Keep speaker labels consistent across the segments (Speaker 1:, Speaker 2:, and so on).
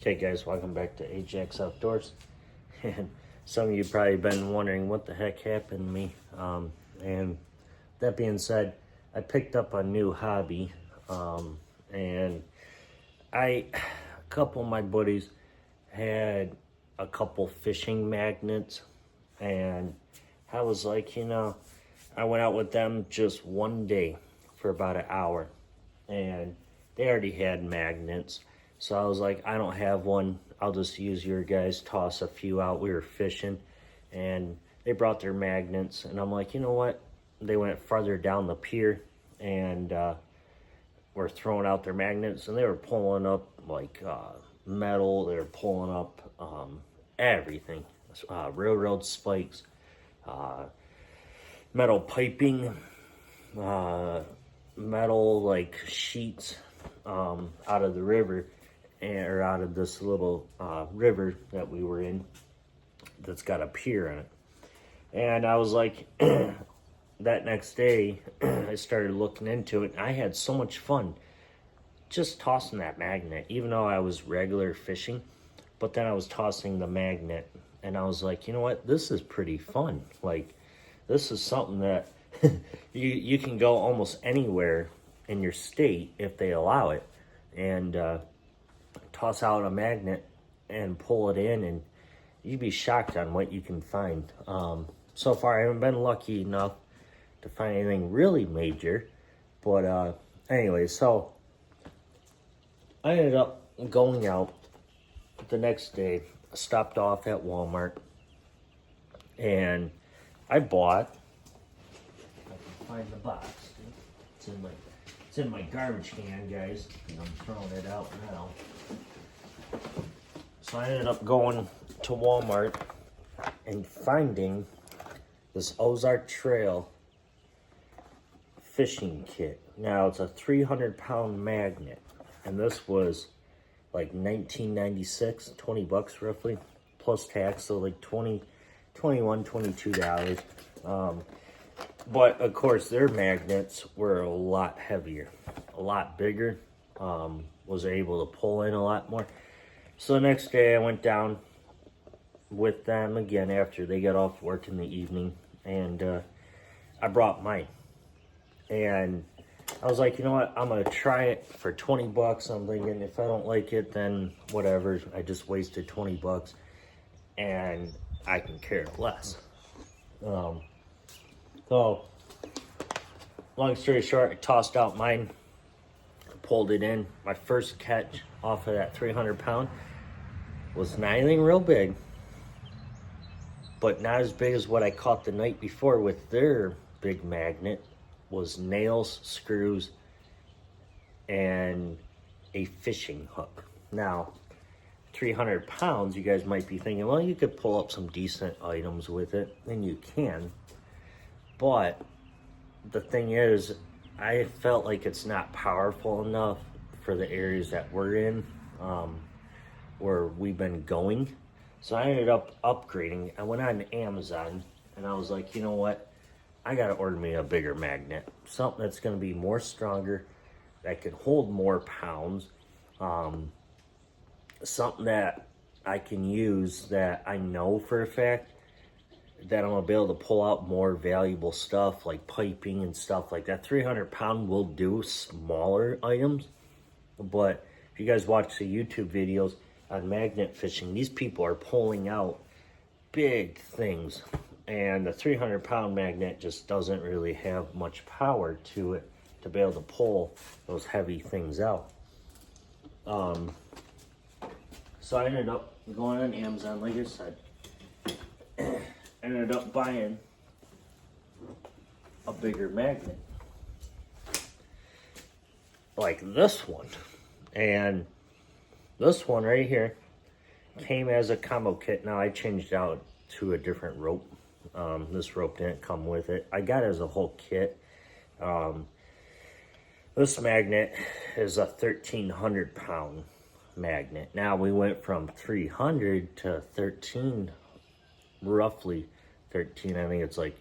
Speaker 1: Okay guys, welcome back to AGEX'S Outdoors. And some of you probably been wondering what the heck happened to me. And that being said, I picked up a new hobby. And a couple of my buddies had a couple fishing magnets. And I was like, I went out with them just one day for about an hour. And they already had magnets. So I was like, I don't have one. I'll just use your guys, toss a few out. We were fishing and they brought their magnets. And I'm like, you know what? They went farther down the pier and were throwing out their magnets. And they were pulling up like metal. They were pulling up everything. Railroad spikes, metal piping, metal like sheets out of the river. Or out of this little river that we were in that's got a pier in it. And I was like, that next day, I started looking into it. And I had so much fun just tossing that magnet, even though I was regular fishing. But then I was tossing the magnet. And I was like, you know what? This is pretty fun. Like, this is something that you can go almost anywhere in your state if they allow it. And toss out a magnet and pull it in, and you'd be shocked on what you can find. So far, I haven't been lucky enough to find anything really major, but anyway, so I ended up going out the next day. I stopped off at Walmart, and I bought, if I can find the box, it's in my garbage can, guys, and I'm throwing it out now. So I ended up going to Walmart and finding this Ozark Trail fishing kit. Now it's a 300-pound magnet, and this was like $19.96, 20 bucks roughly, plus tax, so like $21, $22. But of course their magnets were a lot heavier, a lot bigger, was able to pull in a lot more. So the next day I went down with them again after they got off work in the evening, and I brought mine. And I was like, you know what, I'm gonna try it for 20 bucks. I'm thinking if I don't like it, then whatever, I just wasted 20 bucks and I can care less. So long story short, I tossed out mine, pulled it in. My first catch off of that 300-pound was not anything real big, but not as big as what I caught the night before with their big magnet. Was nails, screws, and a fishing hook. Now, 300 pounds, you guys might be thinking, well, you could pull up some decent items with it, and you can. But the thing is, I felt like it's not powerful enough for the areas that we're in, where we've been going. So I ended up upgrading. I went on Amazon and I was like, you know what? I gotta order me a bigger magnet. Something that's gonna be more stronger, that can hold more pounds. Something that I can use that I know for a fact that I'm gonna be able to pull out more valuable stuff like piping and stuff like that. 300-pound will do smaller items, but if you guys watch the YouTube videos on magnet fishing, these people are pulling out big things, and the 300-pound magnet just doesn't really have much power to it to be able to pull those heavy things out. So I ended up going on Amazon, like I said. Ended up buying a bigger magnet like this one, and this one right here came as a combo kit. Now I changed out to a different rope. This rope didn't come with it. I got it as a whole kit. This magnet is a 1,300-pound magnet. Now we went from 300 to 13, roughly 13. I think it's like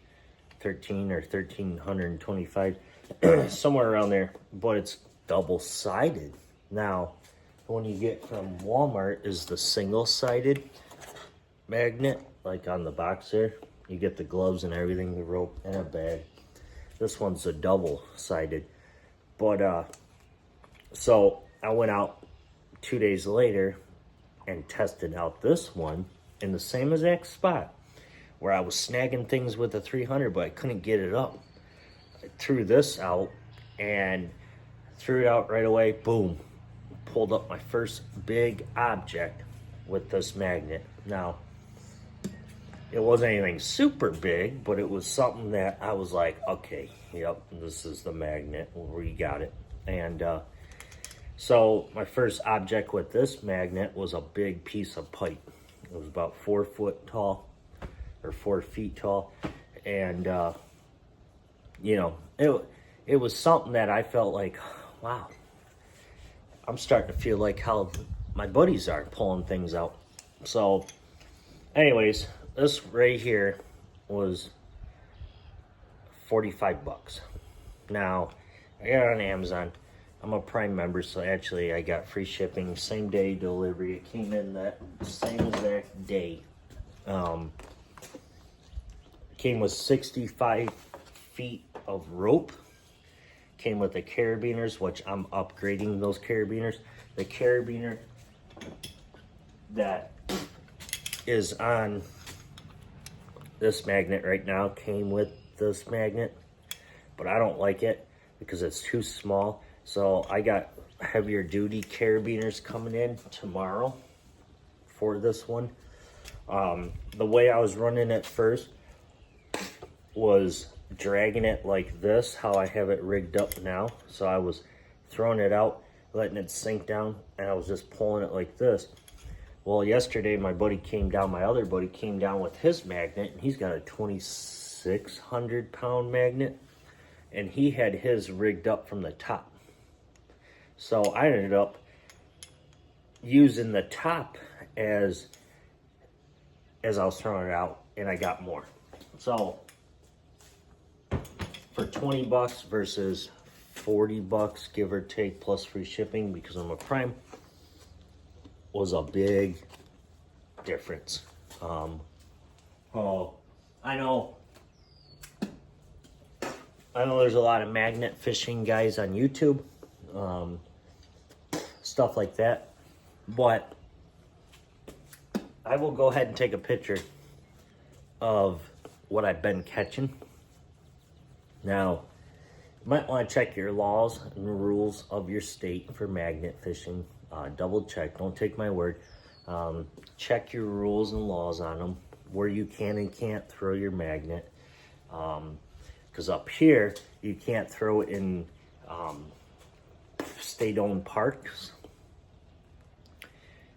Speaker 1: 13 or 1,325, somewhere around there. But it's double-sided. Now, one you get from Walmart is the single-sided magnet, like on the box there. You get the gloves and everything, the rope, and a bag. This one's a double-sided. But, so I went out 2 days later and tested out this one in the same exact spot where I was snagging things with the 300, but I couldn't get it up. I threw this out and threw it out right away. Boom. Pulled up my first big object with this magnet. Now, it wasn't anything super big, but it was something that I was like, okay, yep, this is the magnet. We got it. And so my first object with this magnet was a big piece of pipe. It was about 4 foot tall, or 4 feet tall. And, you know, it was something that I felt like, wow, I'm starting to feel like how my buddies are pulling things out. So, anyways, this right here was 45 bucks. Now, I got it on Amazon. I'm a Prime member, so actually I got free shipping, same day delivery. It came in that same exact day. Came with 65 feet of rope. Came with the carabiners, which I'm upgrading those carabiners. The carabiner that is on this magnet right now came with this magnet, but I don't like it because it's too small. So I got heavier duty carabiners coming in tomorrow for this one. The way I was running it first was dragging it like this, how I have it rigged up now. So I was throwing it out, letting it sink down, and I was just pulling it like this. Well, yesterday my other buddy came down with his magnet, and he's got a 2,600 pound magnet, and he had his rigged up from the top. So I ended up using the top as I was throwing it out, and I got more. So for 20 bucks versus 40 bucks, give or take, plus free shipping because I'm a Prime, was a big difference. I know there's a lot of magnet fishing guys on YouTube, stuff like that, but I will go ahead and take a picture of what I've been catching. Now, you might want to check your laws and rules of your state for magnet fishing. Double check, don't take my word. Check your rules and laws on them, where you can and can't throw your magnet. Because up here, you can't throw it in state-owned parks.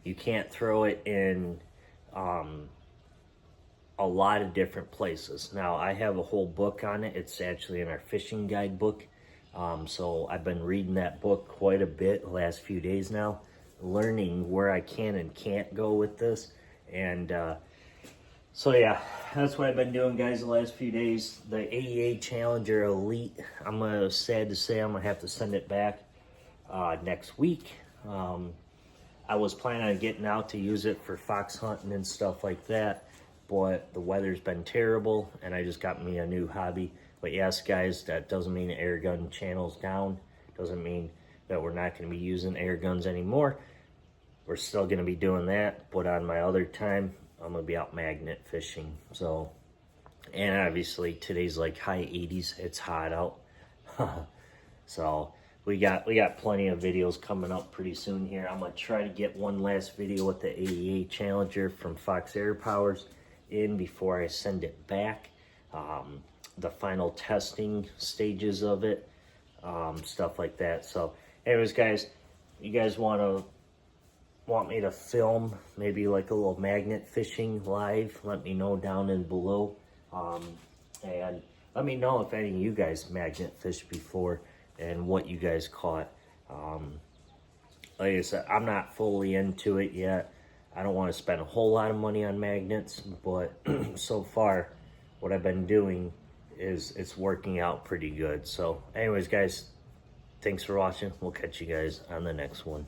Speaker 1: You can't throw it in a lot of different places. Now, I have a whole book on it. It's actually in our fishing guide book. So I've been reading that book quite a bit the last few days now, learning where I can and can't go with this. And so yeah, that's what I've been doing, guys, the last few days. The AEA Challenger Elite, I'm sad to say I'm gonna have to send it back next week. I was planning on getting out to use it for fox hunting and stuff like that, but the weather's been terrible, and I just got me a new hobby. But yes, guys, that doesn't mean the air gun channel's down. Doesn't mean that we're not going to be using air guns anymore. We're still going to be doing that, but on my other time, I'm going to be out magnet fishing. So, and obviously today's like high 80s. It's hot out. So we got plenty of videos coming up pretty soon here. I'm going to try to get one last video with the AEA Challenger from Fox Air Powers in before I send it back. The final testing stages of it, stuff like that. So anyways, guys, you guys want me to film maybe like a little magnet fishing live, let me know down in below. And let me know if any of you guys magnet fished before and what you guys caught. Like I said, I'm not fully into it yet. I don't want to spend a whole lot of money on magnets, but so far what I've been doing is it's working out pretty good. So anyways, guys, thanks for watching. We'll catch you guys on the next one.